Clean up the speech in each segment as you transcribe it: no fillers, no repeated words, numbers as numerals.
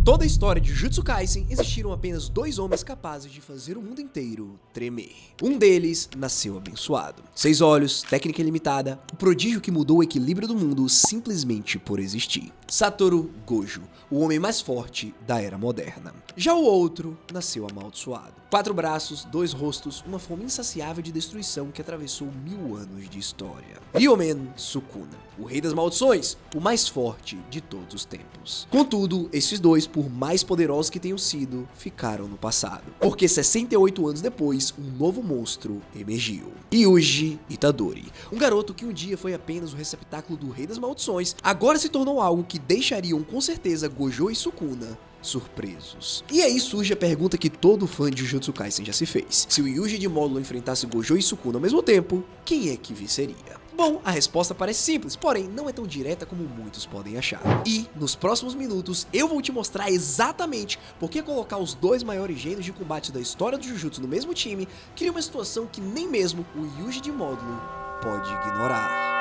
toda a história de Jujutsu Kaisen, existiram apenas dois homens capazes de fazer o mundo inteiro tremer. Um deles nasceu abençoado. 6 olhos, técnica ilimitada, o prodígio que mudou o equilíbrio do mundo simplesmente por existir. Satoru Gojo, o homem mais forte da era moderna. Já o outro nasceu amaldiçoado. 4 braços, 2 rostos, uma fome insaciável de destruição que atravessou 1000 anos de história. Ryomen Sukuna, o rei das maldições, o mais forte de todos os tempos. Contudo, esses dois, por mais poderosos que tenham sido, ficaram no passado. Porque 68 anos depois, um novo monstro emergiu. Ryuji Itadori, um garoto que um dia foi apenas o receptáculo do rei das maldições, agora se tornou algo que deixariam com certeza Gojo e Sukuna surpresos. E aí surge a pergunta que todo fã de Jujutsu Kaisen já se fez. Se o Yuji de módulo enfrentasse Gojo e Sukuna ao mesmo tempo, quem é que venceria? Bom, a resposta parece simples, porém não é tão direta como muitos podem achar. E, nos próximos minutos, eu vou te mostrar exatamente por que colocar os dois maiores gênios de combate da história do Jujutsu no mesmo time cria uma situação que nem mesmo o Yuji de módulo pode ignorar.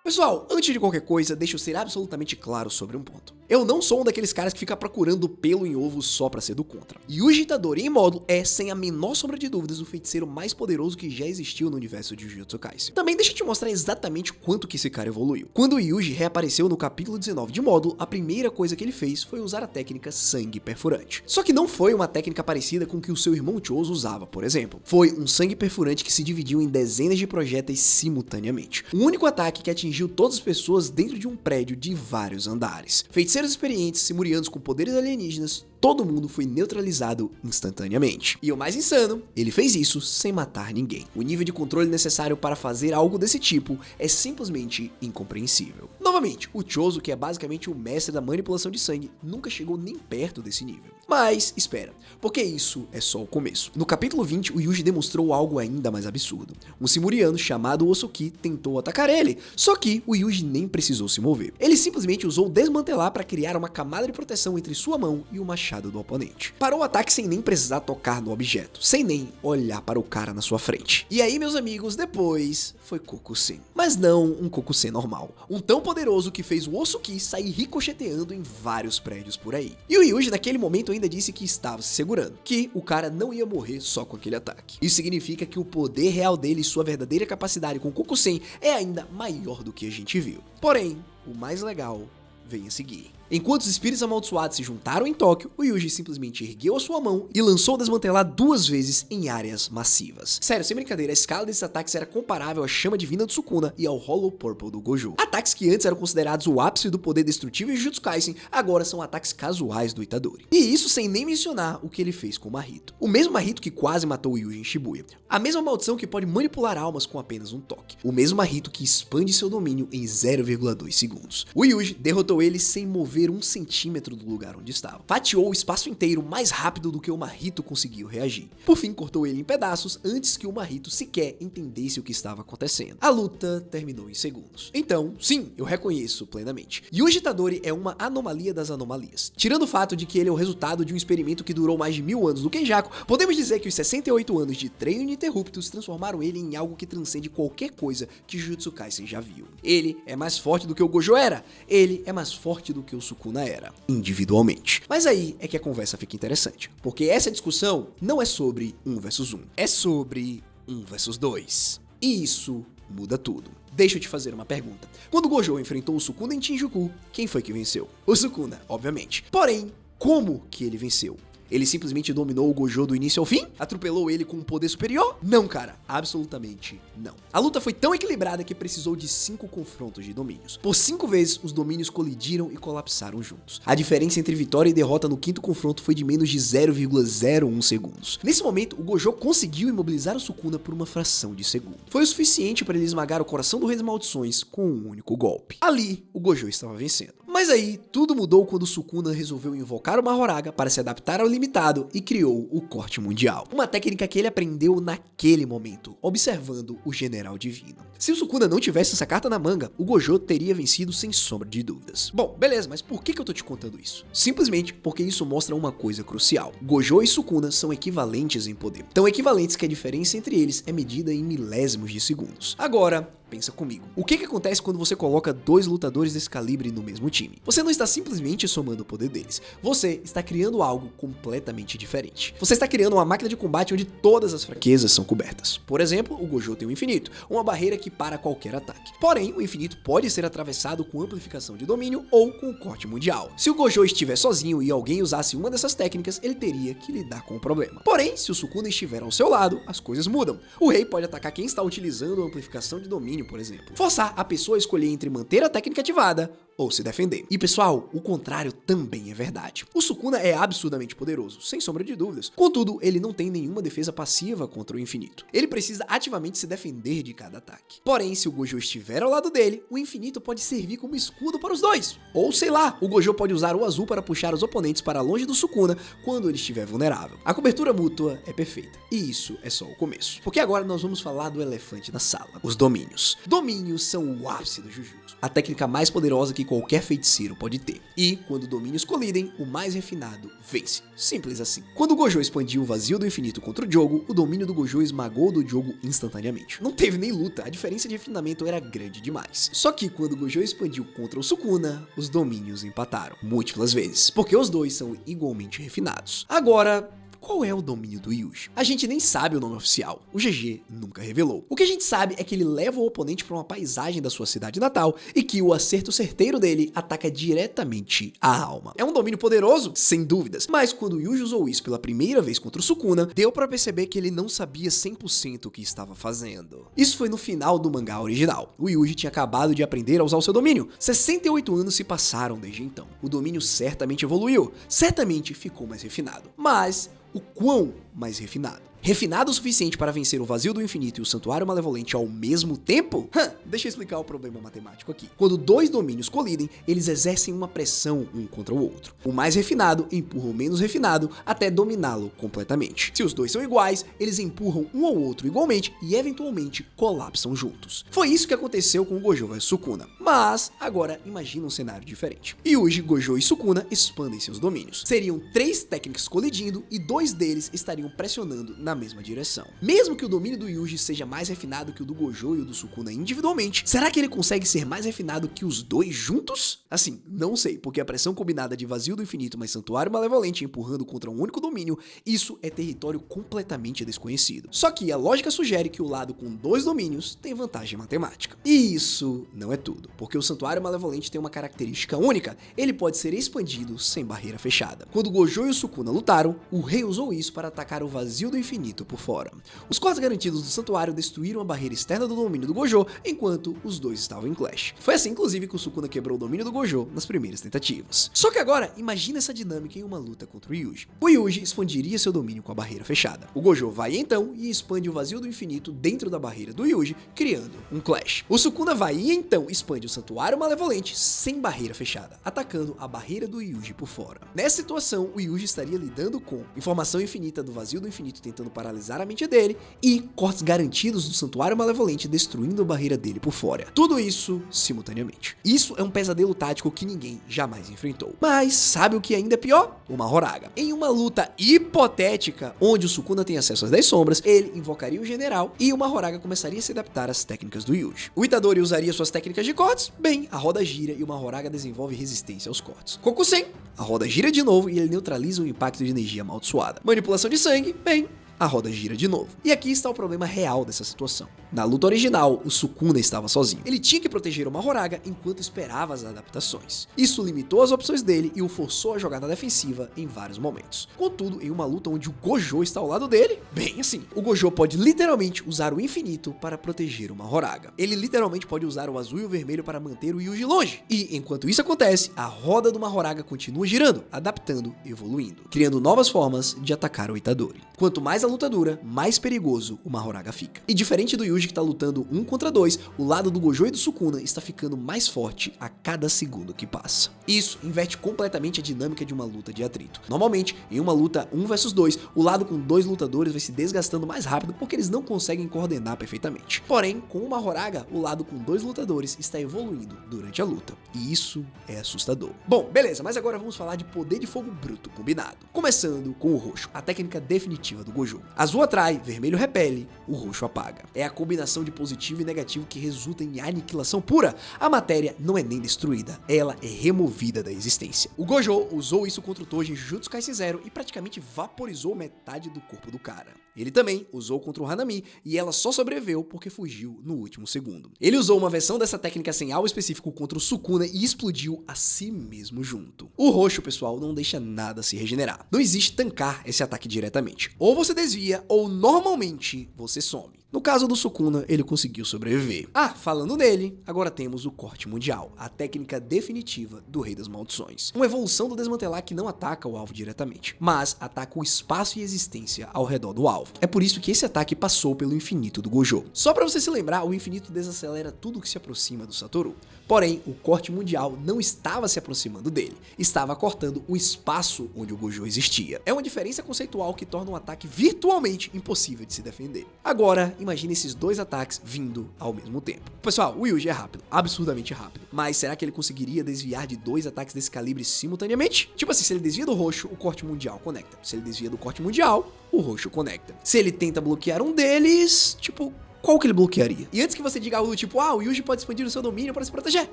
Pessoal, antes de qualquer coisa, deixa eu ser absolutamente claro sobre um ponto. Eu não sou um daqueles caras que fica procurando pelo em ovo só pra ser do contra. Yuji Itadori em módulo é, sem a menor sombra de dúvidas, o feiticeiro mais poderoso que já existiu no universo de Jujutsu Kaisen. Também deixa eu te mostrar exatamente quanto que esse cara evoluiu. Quando o Yuji reapareceu no capítulo 19 de módulo, a primeira coisa que ele fez foi usar a técnica sangue perfurante. Só que não foi uma técnica parecida com que o seu irmão Choso usava, por exemplo. Foi um sangue perfurante que se dividiu em dezenas de projéteis simultaneamente. Um único ataque que atingiu todas as pessoas dentro de um prédio de vários andares. Feiticeiros experientes, simurianos com poderes alienígenas, todo mundo foi neutralizado instantaneamente. E o mais insano, ele fez isso sem matar ninguém. O nível de controle necessário para fazer algo desse tipo é simplesmente incompreensível. Novamente, o Choso, que é basicamente o mestre da manipulação de sangue, nunca chegou nem perto desse nível. Mas, espera, porque isso é só o começo. No capítulo 20, o Yuji demonstrou algo ainda mais absurdo. Um simuriano chamado Osoki tentou atacar ele, só que o Yuji nem precisou se mover. Ele simplesmente usou desmantelar para criar uma camada de proteção entre sua mão e o machado do oponente. Parou o ataque sem nem precisar tocar no objeto, sem nem olhar para o cara na sua frente. E aí, meus amigos, depois foi Kokusen. Mas não um Kokusen normal. Um tão poderoso que fez o Osoki sair ricocheteando em vários prédios por aí. E o Yuji naquele momento ainda disse que estava se segurando, que o cara não ia morrer só com aquele ataque. Isso significa que o poder real dele e sua verdadeira capacidade com Kokusen é ainda maior do que a gente viu. Porém, o mais legal vem a seguir. Enquanto os espíritos amaldiçoados se juntaram em Tóquio, o Yuji simplesmente ergueu a sua mão e lançou desmantelar 2 vezes em áreas massivas. Sério, sem brincadeira, a escala desses ataques era comparável à chama divina do Sukuna e ao Hollow Purple do Gojo. Ataques que antes eram considerados o ápice do poder destrutivo em Jujutsu Kaisen, agora são ataques casuais do Itadori. E isso sem nem mencionar o que ele fez com o Mahito. O mesmo Mahito que quase matou o Yuji em Shibuya. A mesma maldição que pode manipular almas com apenas um toque. O mesmo Mahito que expande seu domínio em 0,2 segundos. O Yuji derrotou ele sem mover 1 centímetro do lugar onde estava. Fatiou o espaço inteiro mais rápido do que o Mahito conseguiu reagir. Por fim, cortou ele em pedaços antes que o Mahito sequer entendesse o que estava acontecendo. A luta terminou em segundos. Então, sim, eu reconheço plenamente. Yuji Itadori é uma anomalia das anomalias. Tirando o fato de que ele é o resultado de um experimento que durou mais de 1000 anos no Kenjaku, podemos dizer que os 68 anos de treino ininterruptos transformaram ele em algo que transcende qualquer coisa que Jujutsu Kaisen já viu. Ele é mais forte do que o Gojo era. Ele é mais forte do que o Sukuna era, individualmente. Mas aí é que a conversa fica interessante, porque essa discussão não é sobre 1 versus 1, é sobre 1 versus 2. E isso muda tudo. Deixa eu te fazer uma pergunta. Quando Gojo enfrentou o Sukuna em Shinjuku, quem foi que venceu? O Sukuna, obviamente. Porém, como que ele venceu? Ele simplesmente dominou o Gojo do início ao fim? Atropelou ele com um poder superior? Não, cara. Absolutamente não. A luta foi tão equilibrada que precisou de 5 confrontos de domínios. Por 5 vezes, os domínios colidiram e colapsaram juntos. A diferença entre vitória e derrota no 5º confronto foi de menos de 0,01 segundos. Nesse momento, o Gojo conseguiu imobilizar o Sukuna por uma fração de segundo. Foi o suficiente para ele esmagar o coração do Rei das Maldições com um único golpe. Ali, o Gojo estava vencendo. Mas aí, tudo mudou quando o Sukuna resolveu invocar o Mahoraga para se adaptar ao limitado e criou o corte mundial. Uma técnica que ele aprendeu naquele momento, observando o General Divino. Se o Sukuna não tivesse essa carta na manga, o Gojo teria vencido sem sombra de dúvidas. Bom, beleza, mas por que eu tô te contando isso? Simplesmente porque isso mostra uma coisa crucial. Gojo e Sukuna são equivalentes em poder. Tão equivalentes que a diferença entre eles é medida em milésimos de segundos. Agora, pensa comigo. O que acontece quando você coloca dois lutadores desse calibre no mesmo time? Você não está simplesmente somando o poder deles. Você está criando algo completamente diferente. Você está criando uma máquina de combate onde todas as fraquezas são cobertas. Por exemplo, o Gojo tem o infinito, uma barreira que para qualquer ataque. Porém, o infinito pode ser atravessado com amplificação de domínio ou com o corte mundial. Se o Gojo estiver sozinho e alguém usasse uma dessas técnicas, ele teria que lidar com o problema. Porém, se o Sukuna estiver ao seu lado, as coisas mudam. O rei pode atacar quem está utilizando a amplificação de domínio, por exemplo. Forçar a pessoa a escolher entre manter a técnica ativada ou se defender. E pessoal, o contrário também é verdade. O Sukuna é absurdamente poderoso, sem sombra de dúvidas. Contudo, ele não tem nenhuma defesa passiva contra o infinito. Ele precisa ativamente se defender de cada ataque. Porém, se o Gojo estiver ao lado dele, o infinito pode servir como escudo para os dois. Ou sei lá, o Gojo pode usar o azul para puxar os oponentes para longe do Sukuna quando ele estiver vulnerável. A cobertura mútua é perfeita. E isso é só o começo. Porque agora nós vamos falar do elefante na sala, os domínios. Domínios são o ápice do Jujutsu, a técnica mais poderosa que qualquer feiticeiro pode ter. E, quando domínios colidem, o mais refinado vence. Simples assim. Quando o Gojo expandiu o vazio do infinito contra o Jogo, o domínio do Gojo esmagou o do Jogo instantaneamente. Não teve nem luta, a diferença de refinamento era grande demais. Só que quando o Gojo expandiu contra o Sukuna, os domínios empataram múltiplas vezes, porque os dois são igualmente refinados. Agora, qual é o domínio do Yuji? A gente nem sabe o nome oficial, o GG nunca revelou. O que a gente sabe é que ele leva o oponente para uma paisagem da sua cidade natal e que o acerto certeiro dele ataca diretamente a alma. É um domínio poderoso? Sem dúvidas, mas quando o Yuji usou isso pela primeira vez contra o Sukuna, deu para perceber que ele não sabia 100% o que estava fazendo. Isso foi no final do mangá original. O Yuji tinha acabado de aprender a usar o seu domínio. 68 anos se passaram desde então. O domínio certamente evoluiu, certamente ficou mais refinado, mas o quão mais refinado? Refinado o suficiente para vencer o vazio do infinito e o santuário malevolente ao mesmo tempo? Deixa eu explicar o problema matemático aqui. Quando dois domínios colidem, eles exercem uma pressão um contra o outro. O mais refinado empurra o menos refinado até dominá-lo completamente. Se os dois são iguais, eles empurram um ao outro igualmente e eventualmente colapsam juntos. Foi isso que aconteceu com o Gojo vs Sukuna. Mas, agora, imagina um cenário diferente. Yuji, Gojo e Sukuna expandem seus domínios. Seriam 3 técnicas colidindo e 2 deles estariam pressionando na mesma direção. Mesmo que o domínio do Yuji seja mais refinado que o do Gojo e o do Sukuna individualmente, será que ele consegue ser mais refinado que os dois juntos? Assim, não sei, porque a pressão combinada de vazio do infinito mais santuário malevolente empurrando contra um único domínio, isso é território completamente desconhecido. Só que a lógica sugere que o lado com 2 domínios tem vantagem matemática. E isso não é tudo, porque o santuário malevolente tem uma característica única: ele pode ser expandido sem barreira fechada. Quando o Gojo e o Sukuna lutaram, o rei usou isso para atacar o vazio do infinito por fora. Os cortes garantidos do santuário destruíram a barreira externa do domínio do Gojo, enquanto os dois estavam em clash. Foi assim, inclusive, que o Sukuna quebrou o domínio do Gojo nas primeiras tentativas. Só que agora, imagina essa dinâmica em uma luta contra o Yuji. O Yuji expandiria seu domínio com a barreira fechada. O Gojo vai então e expande o vazio do infinito dentro da barreira do Yuji, criando um clash. O Sukuna vai e então expande o santuário malevolente sem barreira fechada, atacando a barreira do Yuji por fora. Nessa situação, o Yuji estaria lidando com informação infinita do vazio do infinito tentando paralisar a mente dele e cortes garantidos do santuário malevolente destruindo a barreira dele por fora. Tudo isso simultaneamente. Isso é um pesadelo tático que ninguém jamais enfrentou. Mas sabe o que ainda é pior? Uma Horaga. Em uma luta hipotética onde o Sukuna tem acesso às 10 sombras, ele invocaria o general e uma Horaga começaria a se adaptar às técnicas do Yuji. O Itadori usaria suas técnicas de cortes, bem, a roda gira e uma Horaga desenvolve resistência aos cortes. Kokusen, a roda gira de novo e ele neutraliza o impacto de energia amaldiçoada. Manipulação de sangue, bem, a roda gira de novo. E aqui está o problema real dessa situação. Na luta original, o Sukuna estava sozinho. Ele tinha que proteger uma Horaga enquanto esperava as adaptações. Isso limitou as opções dele e o forçou a jogar na defensiva em vários momentos. Contudo, em uma luta onde o Gojo está ao lado dele, bem assim, o Gojo pode literalmente usar o infinito para proteger uma Horaga. Ele literalmente pode usar o azul e o vermelho para manter o Yuji longe. E enquanto isso acontece, a roda de uma Horaga continua girando, adaptando, evoluindo, criando novas formas de atacar o Itadori. Quanto mais a luta dura, mais perigoso uma Horaga fica. E diferente do Yuji que tá lutando 1 contra 2, o lado do Gojo e do Sukuna está ficando mais forte a cada segundo que passa. Isso inverte completamente a dinâmica de uma luta de atrito. Normalmente, em uma luta 1 versus 2, o lado com 2 lutadores vai se desgastando mais rápido porque eles não conseguem coordenar perfeitamente. Porém, com uma Horaga, o lado com 2 lutadores está evoluindo durante a luta. E isso é assustador. Bom, beleza, mas agora vamos falar de poder de fogo bruto combinado. Começando com o roxo, a técnica definitiva do Gojo. Gojo. Azul atrai, vermelho repele, o roxo apaga. É a combinação de positivo e negativo que resulta em aniquilação pura. A matéria não é nem destruída, ela é removida da existência. O Gojo usou isso contra o Toji em Jujutsu Kaisen Zero e praticamente vaporizou metade do corpo do cara. Ele também usou contra o Hanami e ela só sobreviveu porque fugiu no último segundo. Ele usou uma versão dessa técnica sem algo específico contra o Sukuna e explodiu a si mesmo junto. O roxo, pessoal, não deixa nada se regenerar. Não existe tancar esse ataque diretamente. Ou você desvia, ou normalmente você some. No caso do Sukuna, ele conseguiu sobreviver. Falando nele, agora temos o Corte Mundial, a técnica definitiva do Rei das Maldições. Uma evolução do desmantelar que não ataca o alvo diretamente, mas ataca o espaço e existência ao redor do alvo. É por isso que esse ataque passou pelo infinito do Gojo. Só pra você se lembrar, o infinito desacelera tudo que se aproxima do Satoru. Porém, o Corte Mundial não estava se aproximando dele, estava cortando o espaço onde o Gojo existia. É uma diferença conceitual que torna um ataque virtualmente impossível de se defender. Agora, imagine esses dois ataques vindo ao mesmo tempo. Pessoal, o Yuji é rápido, absurdamente rápido. Mas será que ele conseguiria desviar de dois ataques desse calibre simultaneamente? Tipo assim, se ele desvia do roxo, o Corte Mundial conecta. Se ele desvia do Corte Mundial, o roxo conecta. Se ele tenta bloquear um deles, tipo, qual que ele bloquearia? E antes que você diga algo do tipo, o Yuji pode expandir o seu domínio para se proteger.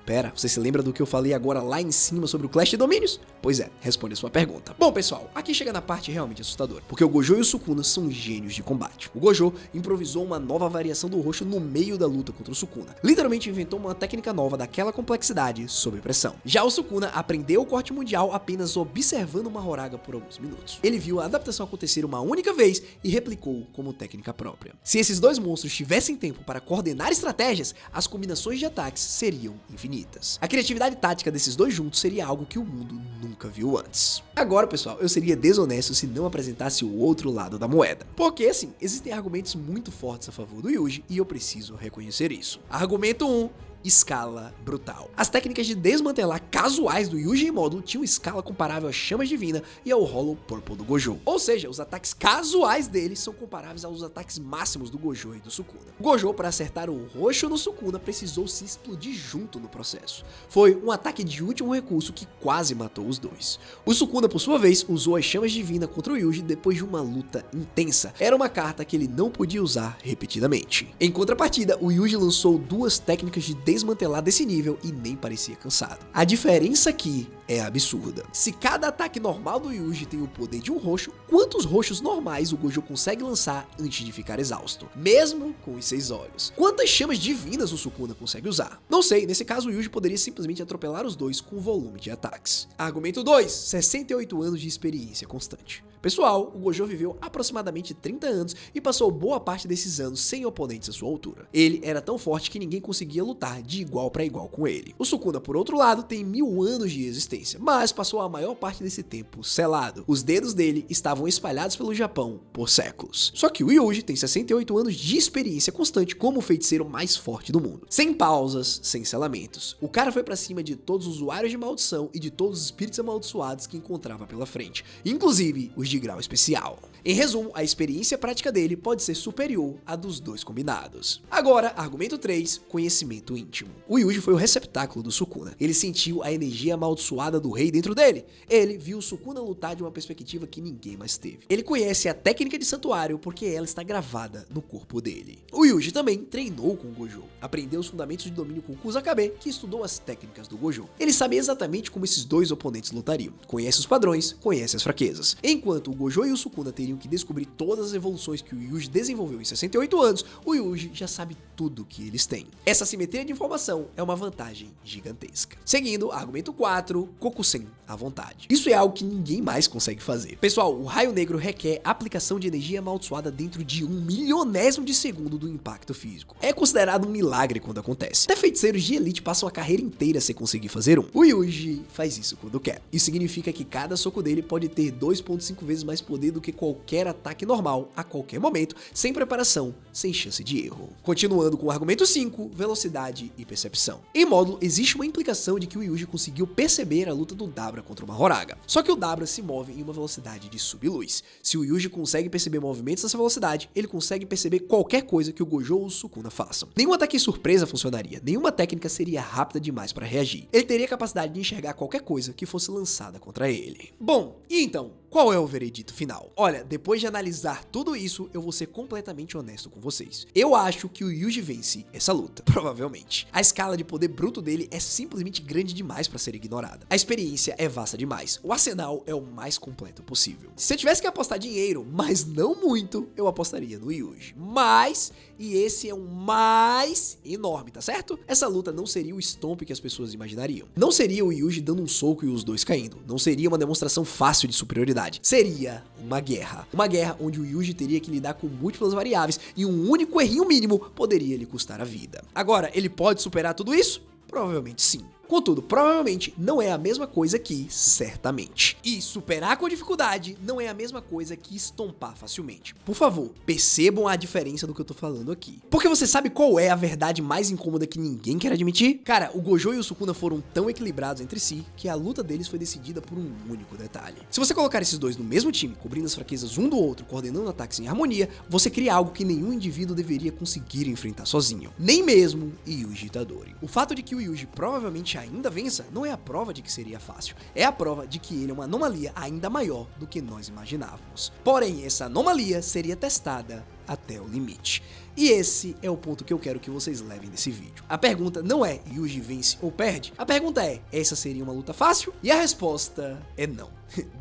Pera, você se lembra do que eu falei agora lá em cima sobre o Clash de Domínios? Pois é, responde a sua pergunta. Bom, pessoal, aqui chega na parte realmente assustadora, porque o Gojo e o Sukuna são gênios de combate. O Gojo improvisou uma nova variação do roxo no meio da luta contra o Sukuna. Literalmente inventou uma técnica nova daquela complexidade sob pressão. Já o Sukuna aprendeu o Corte Mundial apenas observando uma Horaga por alguns minutos. Ele viu a adaptação acontecer uma única vez e replicou como técnica própria. Se esses dois monstros tivessem tempo para coordenar estratégias, as combinações de ataques seriam infinitas. A criatividade tática desses dois juntos seria algo que o mundo nunca viu antes. Agora, pessoal, eu seria desonesto se não apresentasse o outro lado da moeda. Porque, assim, existem argumentos muito fortes a favor do Yuji e eu preciso reconhecer isso. Argumento 1. Escala brutal. As técnicas de desmantelar casuais do Yuji em módulo tinham escala comparável às chamas divina e ao Hollow Purple do Gojo. Ou seja, os ataques casuais dele são comparáveis aos ataques máximos do Gojo e do Sukuna. O Gojo, para acertar o roxo no Sukuna, precisou se explodir junto no processo. Foi um ataque de último recurso que quase matou os dois. O Sukuna, por sua vez, usou as chamas divina contra o Yuji depois de uma luta intensa. Era uma carta que ele não podia usar repetidamente. Em contrapartida, o Yuji lançou duas técnicas de desmantelar desse nível e nem parecia cansado. A diferença aqui é absurda. Se cada ataque normal do Yuji tem o poder de um roxo, quantos roxos normais o Gojo consegue lançar antes de ficar exausto? Mesmo com os 6 olhos. Quantas chamas divinas o Sukuna consegue usar? Não sei, nesse caso o Yuji poderia simplesmente atropelar os dois com o volume de ataques. Argumento 2. 68 anos de experiência constante. Pessoal, o Gojo viveu aproximadamente 30 anos e passou boa parte desses anos sem oponentes à sua altura. Ele era tão forte que ninguém conseguia lutar de igual para igual com ele. O Sukuna, por outro lado, tem 1000 anos de existência, mas passou a maior parte desse tempo selado. Os dedos dele estavam espalhados pelo Japão por séculos. Só que o Yuji tem 68 anos de experiência constante como o feiticeiro mais forte do mundo. Sem pausas, sem selamentos. O cara foi pra cima de todos os usuários de maldição e de todos os espíritos amaldiçoados que encontrava pela frente, inclusive os de grau especial. Em resumo, a experiência prática dele pode ser superior à dos dois combinados. Agora, argumento 3, conhecimento íntimo. O Yuji foi o receptáculo do Sukuna. Ele sentiu a energia amaldiçoada do rei dentro dele. Ele viu o Sukuna lutar de uma perspectiva que ninguém mais teve. Ele conhece a técnica de santuário porque ela está gravada no corpo dele. O Yuji também treinou com o Gojo. Aprendeu os fundamentos de domínio com Kusakabe, que estudou as técnicas do Gojo. Ele sabe exatamente como esses dois oponentes lutariam. Conhece os padrões, conhece as fraquezas. Enquanto o Gojo e o Sukuna teriam que descobrir todas as evoluções que o Yuji desenvolveu em 68 anos, o Yuji já sabe tudo que eles têm. Essa simetria de informação é uma vantagem gigantesca. Seguindo, argumento 4, Kokusen à vontade. Isso é algo que ninguém mais consegue fazer. Pessoal, o raio negro requer aplicação de energia amaldiçoada dentro de 1/1000º de segundo do impacto físico. É considerado um milagre quando acontece. Até feiticeiros de elite passam a carreira inteira sem conseguir fazer um. O Yuji faz isso quando quer. Isso significa que cada soco dele pode ter 2,5 vezes mais poder do que qualquer ataque normal, a qualquer momento, sem preparação, sem chance de erro. Continuando com o argumento 5, velocidade e percepção. Em módulo, existe uma implicação de que o Yuji conseguiu perceber a luta do Dabra contra uma Horaga. Só que o Dabra se move em uma velocidade de subluz. Se o Yuji consegue perceber movimentos nessa velocidade, ele consegue perceber qualquer coisa que o Gojo ou o Sukuna façam. Nenhum ataque surpresa funcionaria, nenhuma técnica seria rápida demais para reagir. Ele teria a capacidade de enxergar qualquer coisa que fosse lançada contra ele. Bom, e então? qual é o veredito final? Olha, depois de analisar tudo isso, eu vou ser completamente honesto com vocês. Eu acho que o Yuji vence essa luta, provavelmente. A escala de poder bruto dele é simplesmente grande demais pra ser ignorada. A experiência é vasta demais. O arsenal é o mais completo possível. Se eu tivesse que apostar dinheiro, mas não muito, eu apostaria no Yuji. Mas, e esse é um mais enorme, tá certo? Essa luta não seria o stomp que as pessoas imaginariam. Não seria o Yuji dando um soco e os dois caindo. Não seria uma demonstração fácil de superioridade. Seria uma guerra. Uma guerra onde o Yuji teria que lidar com múltiplas variáveis e um único errinho mínimo poderia lhe custar a vida. Agora, ele pode superar tudo isso? Provavelmente sim. Contudo, provavelmente não é a mesma coisa que certamente. E superar com dificuldade não é a mesma coisa que estompar facilmente. Por favor, percebam a diferença do que eu tô falando aqui. Porque você sabe qual é a verdade mais incômoda que ninguém quer admitir? Cara, o Gojo e o Sukuna foram tão equilibrados entre si que a luta deles foi decidida por um único detalhe. Se você colocar esses dois no mesmo time, cobrindo as fraquezas um do outro, coordenando ataques em harmonia, você cria algo que nenhum indivíduo deveria conseguir enfrentar sozinho. Nem mesmo Yuji Itadori. O fato de que o Yuji provavelmente ainda vença não é a prova de que seria fácil, é a prova de que ele é uma anomalia ainda maior do que nós imaginávamos. Porém, essa anomalia seria testada até o limite. E esse é o ponto que eu quero que vocês levem desse vídeo. A pergunta não é Yuji vence ou perde, a pergunta é, essa seria uma luta fácil? E a resposta é não.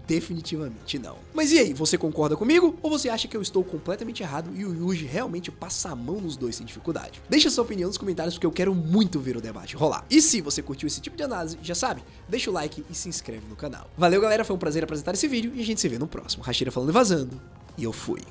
Definitivamente não. Mas e aí, você concorda comigo? Ou você acha que eu estou completamente errado e o Yuji realmente passa a mão nos dois sem dificuldade? Deixa sua opinião nos comentários porque eu quero muito ver o debate rolar. E se você curtiu esse tipo de análise, já sabe, deixa o like e se inscreve no canal. Valeu galera, foi um prazer apresentar esse vídeo e a gente se vê no próximo. Hashira falando e vazando, e eu fui.